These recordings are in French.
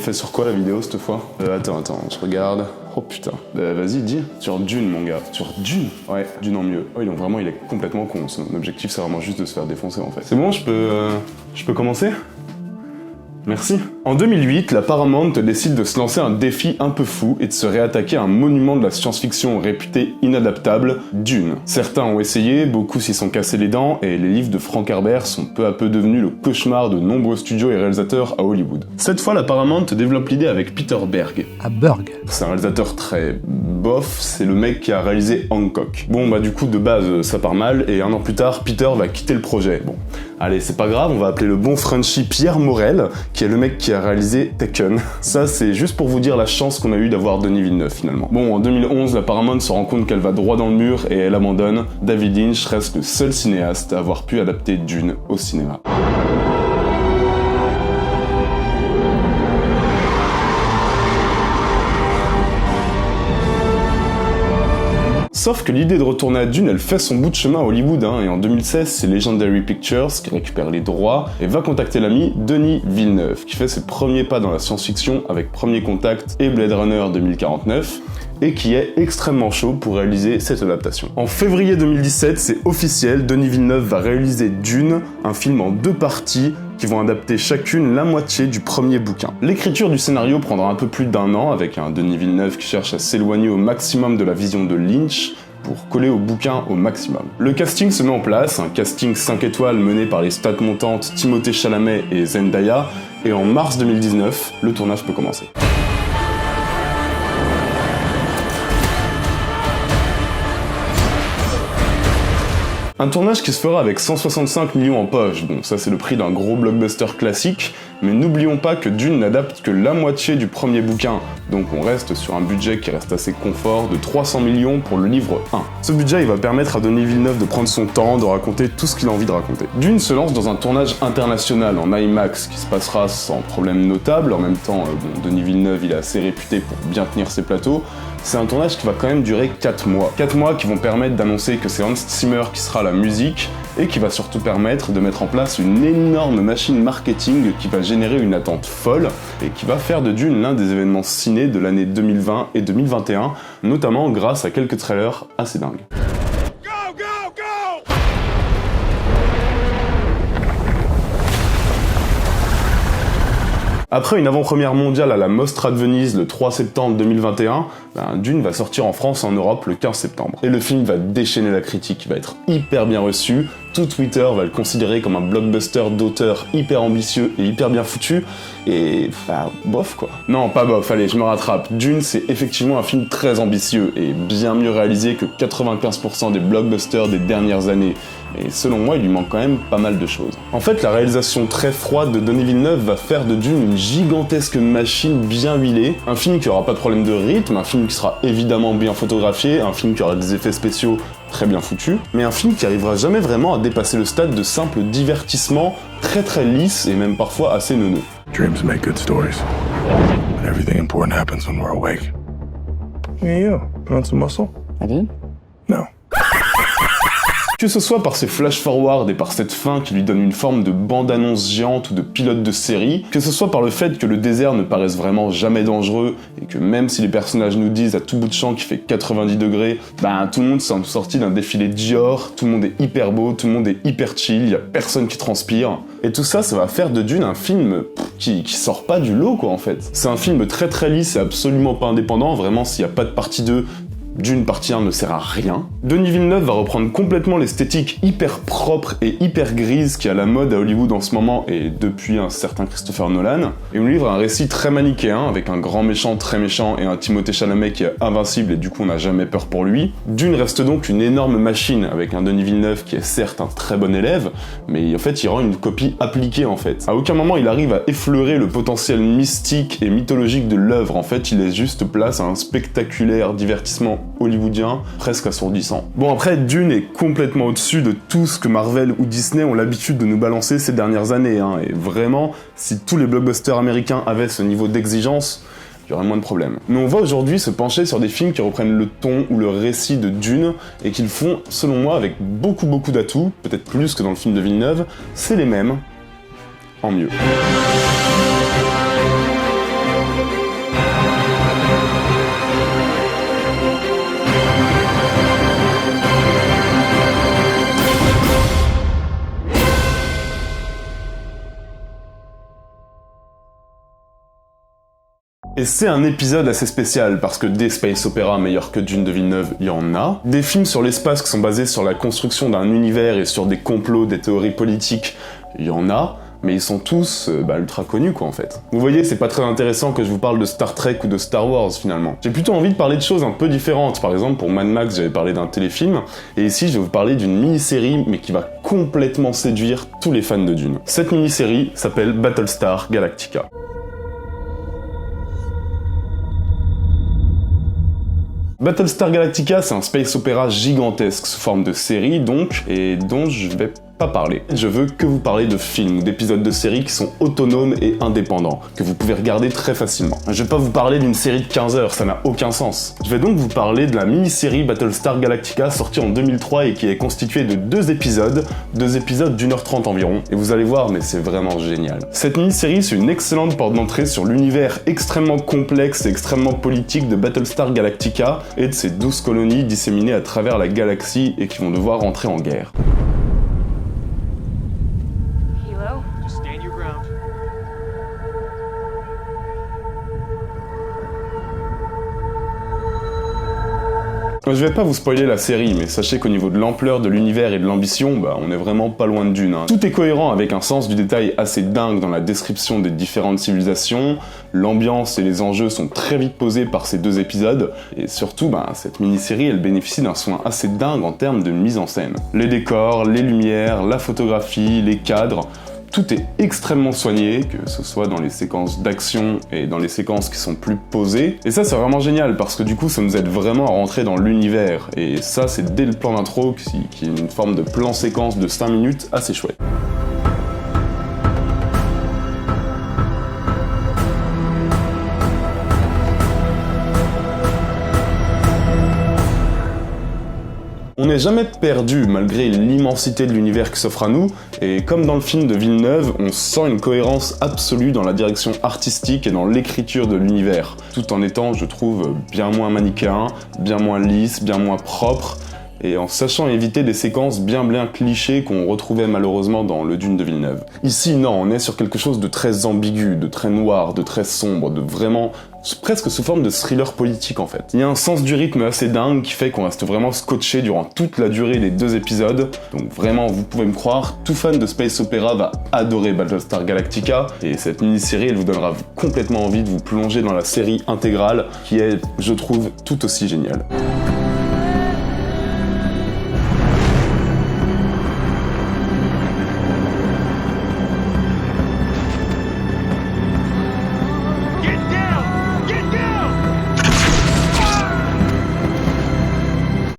fait sur quoi la vidéo cette fois? Attends, je regarde. Oh putain. Vas-y, dis. Sur Dune, mon gars. Sur Dune? Ouais, Dune en mieux. Oh, il est complètement con. Son objectif, c'est vraiment juste de se faire défoncer, en fait. C'est bon, je peux commencer? Merci. En 2008, la Paramount décide de se lancer un défi un peu fou et de se réattaquer à un monument de la science-fiction réputé inadaptable, Dune. Certains ont essayé, beaucoup s'y sont cassés les dents, et les livres de Frank Herbert sont peu à peu devenus le cauchemar de nombreux studios et réalisateurs à Hollywood. Cette fois, la Paramount développe l'idée avec Peter Berg. À Berg. C'est un réalisateur très bof, c'est le mec qui a réalisé Hancock. Bon bah du coup de base ça part mal, et un an plus tard, Peter va quitter le projet. Bon, allez c'est pas grave, on va appeler le bon Frenchie Pierre Morel, qui est le mec qui a réalisé Taken. Ça c'est juste pour vous dire la chance qu'on a eu d'avoir Denis Villeneuve finalement. Bon, en 2011, la Paramount se rend compte qu'elle va droit dans le mur et elle abandonne. David Lynch reste le seul cinéaste à avoir pu adapter Dune au cinéma. Sauf que l'idée de retourner à Dune, elle fait son bout de chemin à Hollywood, et en 2016, c'est Legendary Pictures qui récupère les droits et va contacter l'ami Denis Villeneuve, qui fait ses premiers pas dans la science-fiction avec Premier Contact et Blade Runner 2049, et qui est extrêmement chaud pour réaliser cette adaptation. En février 2017, c'est officiel, Denis Villeneuve va réaliser Dune, un film en 2 parties, qui vont adapter chacune la moitié du premier bouquin. L'écriture du scénario prendra un peu plus d'1 an, avec un Denis Villeneuve qui cherche à s'éloigner au maximum de la vision de Lynch, pour coller au bouquin au maximum. Le casting se met en place, un casting 5 étoiles mené par les stats montantes Timothée Chalamet et Zendaya, et en mars 2019, le tournage peut commencer. Un tournage qui se fera avec 165 millions en poche. Bon, ça c'est le prix d'un gros blockbuster classique, mais n'oublions pas que Dune n'adapte que la moitié du premier bouquin, donc on reste sur un budget qui reste assez confort de 300 millions pour le livre 1. Ce budget, il va permettre à Denis Villeneuve de prendre son temps, de raconter tout ce qu'il a envie de raconter. Dune se lance dans un tournage international en IMAX qui se passera sans problème notable. En même temps, Denis Villeneuve, il est assez réputé pour bien tenir ses plateaux. C'est un tournage qui va quand même durer 4 mois. 4 mois qui vont permettre d'annoncer que c'est Hans Zimmer qui sera à la musique, et qui va surtout permettre de mettre en place une énorme machine marketing qui va générer une attente folle, et qui va faire de Dune l'un des événements ciné de l'année 2020 et 2021, notamment grâce à quelques trailers assez dingues. Après une avant-première mondiale à la Mostra de Venise le 3 septembre 2021, Dune va sortir en France et en Europe le 15 septembre. Et le film va déchaîner la critique, il va être hyper bien reçu, tout Twitter va le considérer comme un blockbuster d'auteur hyper ambitieux et hyper bien foutu, et bof quoi. Non, pas bof, allez, je me rattrape. Dune, c'est effectivement un film très ambitieux et bien mieux réalisé que 95% des blockbusters des dernières années. Et selon moi, il lui manque quand même pas mal de choses. En fait, la réalisation très froide de Denis Villeneuve va faire de Dune une gigantesque machine bien huilée, un film qui aura pas de problème de rythme, un film qui sera évidemment bien photographié, un film qui aura des effets spéciaux très bien foutus, mais un film qui arrivera jamais vraiment à dépasser le stade de simple divertissement très lisse et même parfois assez neuneux. Dreams make good stories, but everything important happens when we're awake. Hey, you want some muscle? I did? No. Que ce soit par ses flash-forward et par cette fin qui lui donne une forme de bande-annonce géante ou de pilote de série, que ce soit par le fait que le désert ne paraisse vraiment jamais dangereux, et que même si les personnages nous disent à tout bout de champ qu'il fait 90 degrés, tout le monde s'en est sorti d'un défilé Dior, tout le monde est hyper beau, tout le monde est hyper chill, y a personne qui transpire. Et tout ça, ça va faire de Dune un film qui sort pas du lot quoi en fait. C'est un film très lisse et absolument pas indépendant, vraiment s'il y a pas de partie 2, Dune partie 1 ne sert à rien. Denis Villeneuve va reprendre complètement l'esthétique hyper propre et hyper grise qui est à la mode à Hollywood en ce moment et depuis un certain Christopher Nolan, et nous livre un récit très manichéen avec un grand méchant très méchant et un Timothée Chalamet qui est invincible et du coup on n'a jamais peur pour lui. Dune reste donc une énorme machine avec un Denis Villeneuve qui est certes un très bon élève, mais en fait il rend une copie appliquée en fait. À aucun moment il arrive à effleurer le potentiel mystique et mythologique de l'œuvre, en fait il laisse juste place à un spectaculaire divertissement hollywoodien presque assourdissant. Bon après, Dune est complètement au-dessus de tout ce que Marvel ou Disney ont l'habitude de nous balancer ces dernières années, et vraiment, si tous les blockbusters américains avaient ce niveau d'exigence, il y aurait moins de problèmes. Mais on va aujourd'hui se pencher sur des films qui reprennent le ton ou le récit de Dune, et qui le font, selon moi, avec beaucoup d'atouts, peut-être plus que dans le film de Villeneuve, c'est les mêmes, en mieux. Et c'est un épisode assez spécial, parce que des space opéras meilleurs que Dune de Villeneuve, il y en a. Des films sur l'espace qui sont basés sur la construction d'un univers et sur des complots, des théories politiques, il y en a. Mais ils sont tous ultra connus quoi en fait. Vous voyez, c'est pas très intéressant que je vous parle de Star Trek ou de Star Wars finalement. J'ai plutôt envie de parler de choses un peu différentes. Par exemple, pour Mad Max, j'avais parlé d'un téléfilm, et ici je vais vous parler d'une mini-série, mais qui va complètement séduire tous les fans de Dune. Cette mini-série s'appelle Battlestar Galactica. Battlestar Galactica, c'est un space opéra gigantesque sous forme de série donc, et dont je vais pas parler. Je veux que vous parlez de films ou d'épisodes de séries qui sont autonomes et indépendants, que vous pouvez regarder très facilement. Je vais pas vous parler d'une série de 15 heures, ça n'a aucun sens. Je vais donc vous parler de la mini-série Battlestar Galactica sortie en 2003 et qui est constituée de deux épisodes d'1h30 environ, et vous allez voir, mais c'est vraiment génial. Cette mini-série, c'est une excellente porte d'entrée sur l'univers extrêmement complexe et extrêmement politique de Battlestar Galactica et de ses 12 colonies disséminées à travers la galaxie et qui vont devoir entrer en guerre. Je vais pas vous spoiler la série, mais sachez qu'au niveau de l'ampleur de l'univers et de l'ambition, on est vraiment pas loin de Dune. Tout est cohérent avec un sens du détail assez dingue dans la description des différentes civilisations, l'ambiance et les enjeux sont très vite posés par ces deux épisodes, et surtout, cette mini-série, elle bénéficie d'un soin assez dingue en termes de mise en scène. Les décors, les lumières, la photographie, les cadres... Tout est extrêmement soigné, que ce soit dans les séquences d'action et dans les séquences qui sont plus posées. Et ça, c'est vraiment génial, parce que du coup, ça nous aide vraiment à rentrer dans l'univers. Et ça, c'est dès le plan d'intro, qui est une forme de plan-séquence de 5 minutes assez chouette. On n'est jamais perdu malgré l'immensité de l'univers qui s'offre à nous, et comme dans le film de Villeneuve, on sent une cohérence absolue dans la direction artistique et dans l'écriture de l'univers, tout en étant, je trouve, bien moins manichéen, bien moins lisse, bien moins propre, et en sachant éviter des séquences bien clichés qu'on retrouvait malheureusement dans le Dune de Villeneuve. Ici, non, on est sur quelque chose de très ambigu, de très noir, de très sombre, de vraiment... presque sous forme de thriller politique en fait. Il y a un sens du rythme assez dingue qui fait qu'on reste vraiment scotché durant toute la durée des deux épisodes, donc vraiment vous pouvez me croire, tout fan de space opéra va adorer Battlestar Galactica, et cette mini-série elle vous donnera complètement envie de vous plonger dans la série intégrale qui est, je trouve, tout aussi géniale.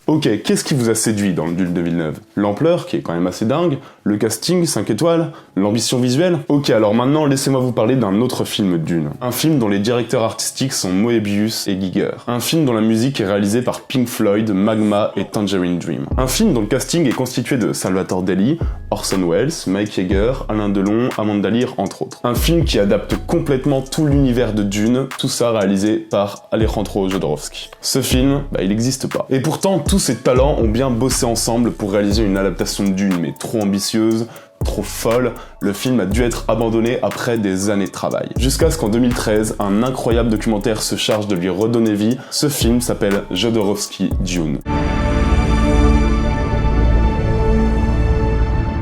Ok, qu'est-ce qui vous a séduit dans le Dune de Villeneuve? L'ampleur, qui est quand même assez dingue, le casting, 5 étoiles, l'ambition visuelle? Ok, alors maintenant, laissez-moi vous parler d'un autre film Dune. Un film dont les directeurs artistiques sont Moebius et Giger. Un film dont la musique est réalisée par Pink Floyd, Magma et Tangerine Dream. Un film dont le casting est constitué de Salvatore Dali, Orson Welles, Mike Yeager, Alain Delon, Amanda Lear, entre autres. Un film qui adapte complètement tout l'univers de Dune, tout ça réalisé par Alejandro Jodorowsky. Ce film, il n'existe pas. Et pourtant, tous ces talents ont bien bossé ensemble pour réaliser une adaptation de Dune, mais trop ambitieuse, trop folle, le film a dû être abandonné après des années de travail. Jusqu'à ce qu'en 2013, un incroyable documentaire se charge de lui redonner vie. Ce film s'appelle Jodorowsky Dune.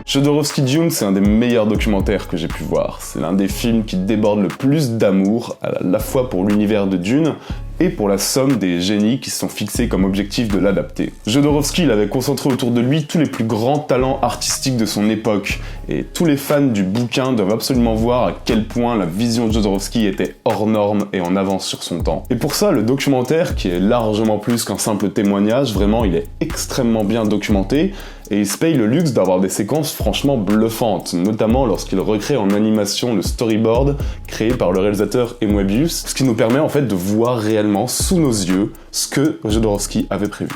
Jodorowsky Dune, c'est un des meilleurs documentaires que j'ai pu voir. C'est l'un des films qui déborde le plus d'amour, à la fois pour l'univers de Dune et pour la somme des génies qui se sont fixés comme objectif de l'adapter. Jodorowsky, il avait concentré autour de lui tous les plus grands talents artistiques de son époque, et tous les fans du bouquin doivent absolument voir à quel point la vision de Jodorowsky était hors norme et en avance sur son temps. Et pour ça, le documentaire, qui est largement plus qu'un simple témoignage, vraiment il est extrêmement bien documenté, et il se paye le luxe d'avoir des séquences franchement bluffantes, notamment lorsqu'il recrée en animation le storyboard créé par le réalisateur et Moebius, ce qui nous permet en fait de voir réellement sous nos yeux ce que Jodorowsky avait prévu.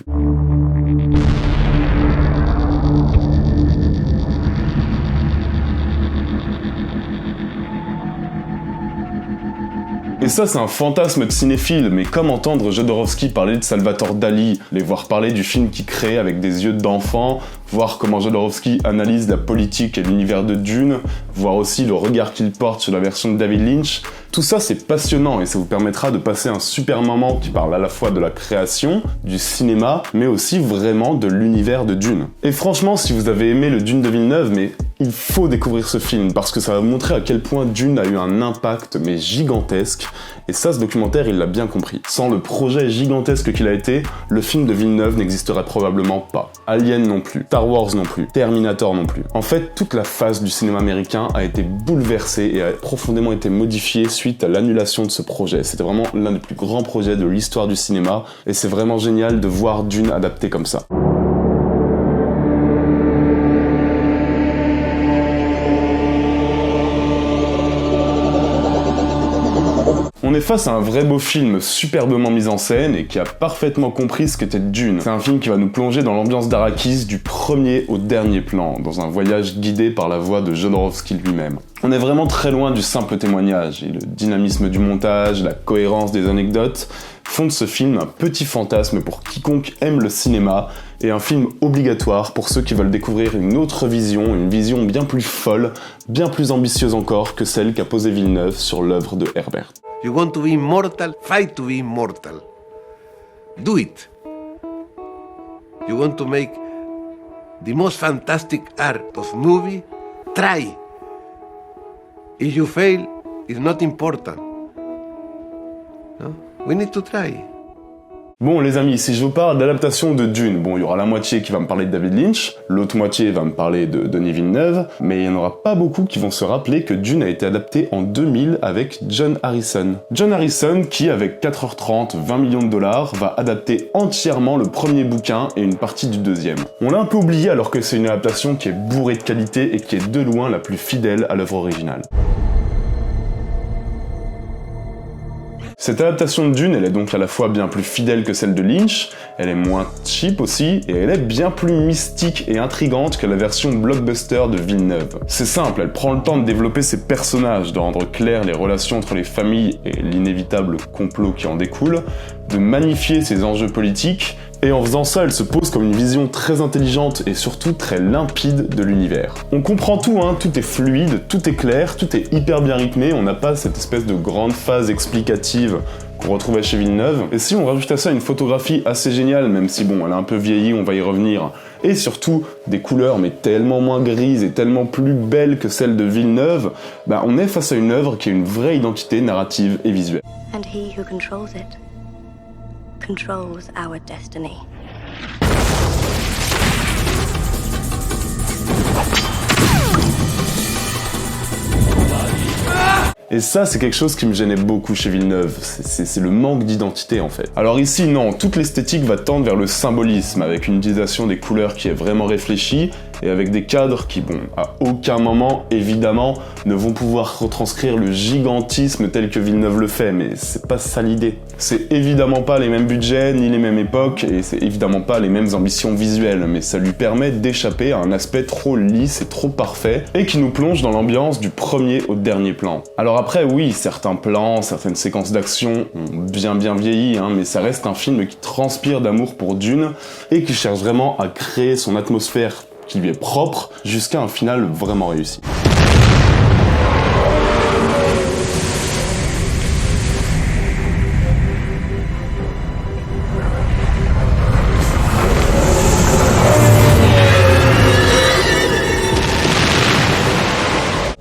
Et ça, c'est un fantasme de cinéphile, mais comme entendre Jodorowsky parler de Salvatore Dali, les voir parler du film qu'il crée avec des yeux d'enfant, voir comment Jodorowsky analyse la politique et l'univers de Dune, voir aussi le regard qu'il porte sur la version de David Lynch, Tout ça c'est passionnant et ça vous permettra de passer un super moment qui parle à la fois de la création, du cinéma, mais aussi vraiment de l'univers de Dune. Et franchement, si vous avez aimé le Dune de Villeneuve, mais il faut découvrir ce film parce que ça va vous montrer à quel point Dune a eu un impact mais gigantesque, et ça ce documentaire il l'a bien compris. Sans le projet gigantesque qu'il a été, le film de Villeneuve n'existerait probablement pas. Alien non plus, Star Wars non plus, Terminator non plus. En fait, toute la phase du cinéma américain a été bouleversée et a profondément été modifiée suite à l'annulation de ce projet. C'était vraiment l'un des plus grands projets de l'histoire du cinéma, et c'est vraiment génial de voir Dune adapté comme ça. On est face à un vrai beau film superbement mis en scène et qui a parfaitement compris ce qu'était Dune. C'est un film qui va nous plonger dans l'ambiance d'Arrakis du premier au dernier plan, dans un voyage guidé par la voix de Jodorowsky lui-même. On est vraiment très loin du simple témoignage, et le dynamisme du montage, la cohérence des anecdotes font de ce film un petit fantasme pour quiconque aime le cinéma, et un film obligatoire pour ceux qui veulent découvrir une autre vision, une vision bien plus folle, bien plus ambitieuse encore que celle qu'a posée Villeneuve sur l'œuvre de Herbert. You want to be immortal? Fight to be immortal. Do it. You want to make the most fantastic art of movie? Try. If you fail, it's not important. No? We need to try. Bon les amis, si je vous parle d'adaptation de Dune, bon il y aura la moitié qui va me parler de David Lynch, l'autre moitié va me parler de Denis Villeneuve, mais il n'y en aura pas beaucoup qui vont se rappeler que Dune a été adapté en 2000 avec John Harrison. John Harrison qui, avec 4h30, 20 millions de dollars, va adapter entièrement le premier bouquin et une partie du deuxième. On l'a un peu oublié alors que c'est une adaptation qui est bourrée de qualité et qui est de loin la plus fidèle à l'œuvre originale. Cette adaptation de Dune, elle est donc à la fois bien plus fidèle que celle de Lynch, elle est moins cheap aussi, et elle est bien plus mystique et intrigante que la version blockbuster de Villeneuve. C'est simple, elle prend le temps de développer ses personnages, de rendre claires les relations entre les familles et l'inévitable complot qui en découle, de magnifier ses enjeux politiques, et en faisant ça, elle se pose comme une vision très intelligente et surtout très limpide de l'univers. On comprend tout, hein, tout est fluide, tout est clair, tout est hyper bien rythmé, on n'a pas cette espèce de grande phase explicative qu'on retrouvait chez Villeneuve. Et si on rajoute à ça une photographie assez géniale, même si bon, elle a un peu vieilli, on va y revenir, et surtout des couleurs mais tellement moins grises et tellement plus belles que celles de Villeneuve, bah on est face à une œuvre qui a une vraie identité narrative et visuelle. And he who controls it controls our destiny. Et ça, c'est quelque chose qui me gênait beaucoup chez Villeneuve, c'est le manque d'identité en fait. Alors ici, non, toute l'esthétique va tendre vers le symbolisme, avec une utilisation des couleurs qui est vraiment réfléchie, et avec des cadres qui, bon, à aucun moment, évidemment, ne vont pouvoir retranscrire le gigantisme tel que Villeneuve le fait, mais c'est pas ça l'idée. C'est évidemment pas les mêmes budgets, ni les mêmes époques, et c'est évidemment pas les mêmes ambitions visuelles, mais ça lui permet d'échapper à un aspect trop lisse et trop parfait, et qui nous plonge dans l'ambiance du premier au dernier plan. Alors après, oui, certains plans, certaines séquences d'action ont bien vieilli, hein, mais ça reste un film qui transpire d'amour pour Dune, et qui cherche vraiment à créer son atmosphère qui lui est propre, jusqu'à un final vraiment réussi.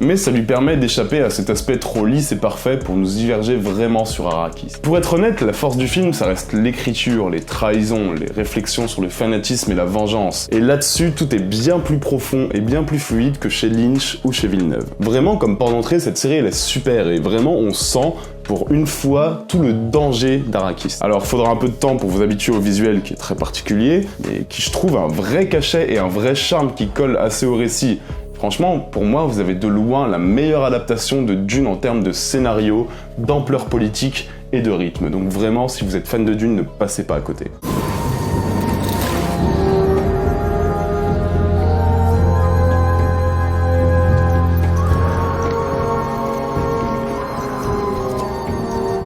Mais ça lui permet d'échapper à cet aspect trop lisse et parfait pour nous diverger vraiment sur Arrakis. Pour être honnête, la force du film, ça reste l'écriture, les trahisons, les réflexions sur le fanatisme et la vengeance. Et là-dessus, tout est bien plus profond et bien plus fluide que chez Lynch ou chez Villeneuve. Vraiment, comme porte d'entrée, cette série, elle est super, et vraiment, on sent pour une fois tout le danger d'Arrakis. Alors faudra un peu de temps pour vous habituer au visuel qui est très particulier, mais qui je trouve un vrai cachet et un vrai charme qui colle assez au récit. Franchement, pour moi, vous avez de loin la meilleure adaptation de Dune en termes de scénario, d'ampleur politique et de rythme. Donc vraiment, si vous êtes fan de Dune, ne passez pas à côté.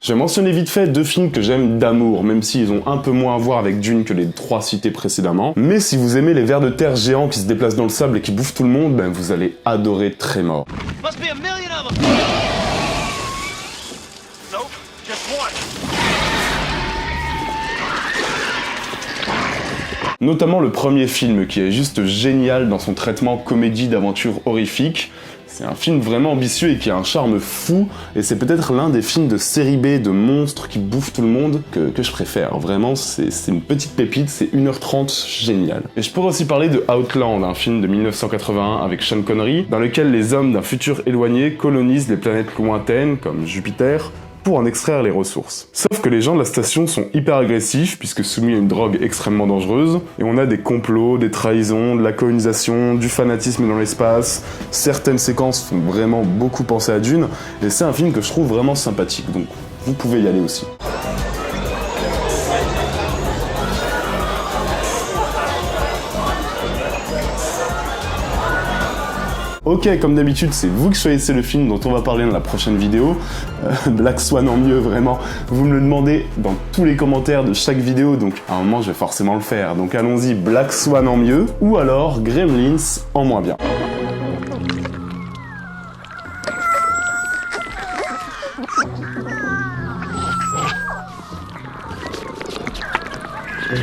Je vais mentionner vite fait deux films que j'aime d'amour, même s'ils ont un peu moins à voir avec Dune que les trois cités précédemment. Mais si vous aimez les vers de terre géants qui se déplacent dans le sable et qui bouffent tout le monde, ben vous allez adorer Tremor. Notamment le premier film qui est juste génial dans son traitement comédie d'aventure horrifique. C'est un film vraiment ambitieux et qui a un charme fou, et c'est peut-être l'un des films de série B de monstres qui bouffent tout le monde que je préfère. Vraiment, c'est une petite pépite, c'est 1h30 génial. Et je pourrais aussi parler de Outland, un film de 1981 avec Sean Connery, dans lequel les hommes d'un futur éloigné colonisent les planètes lointaines, comme Jupiter, pour en extraire les ressources. Sauf que les gens de la station sont hyper agressifs puisque soumis à une drogue extrêmement dangereuse, et on a des complots, des trahisons, de la colonisation, du fanatisme dans l'espace. Certaines séquences font vraiment beaucoup penser à Dune, et c'est un film que je trouve vraiment sympathique, donc vous pouvez y aller aussi. Ok, comme d'habitude, c'est vous qui choisissez le film dont on va parler dans la prochaine vidéo. Black Swan en mieux, vraiment. Vous me le demandez dans tous les commentaires de chaque vidéo, donc à un moment je vais forcément le faire. Donc allons-y, Black Swan en mieux, ou alors Gremlins en moins bien.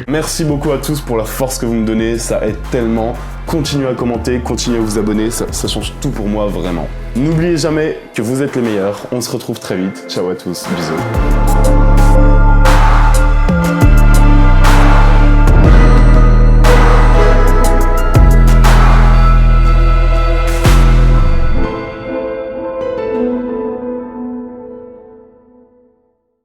Merci beaucoup à tous pour la force que vous me donnez, ça aide tellement. Continuez à commenter, continuez à vous abonner, ça change tout pour moi vraiment. N'oubliez jamais que vous êtes les meilleurs, on se retrouve très vite. Ciao à tous, bisous.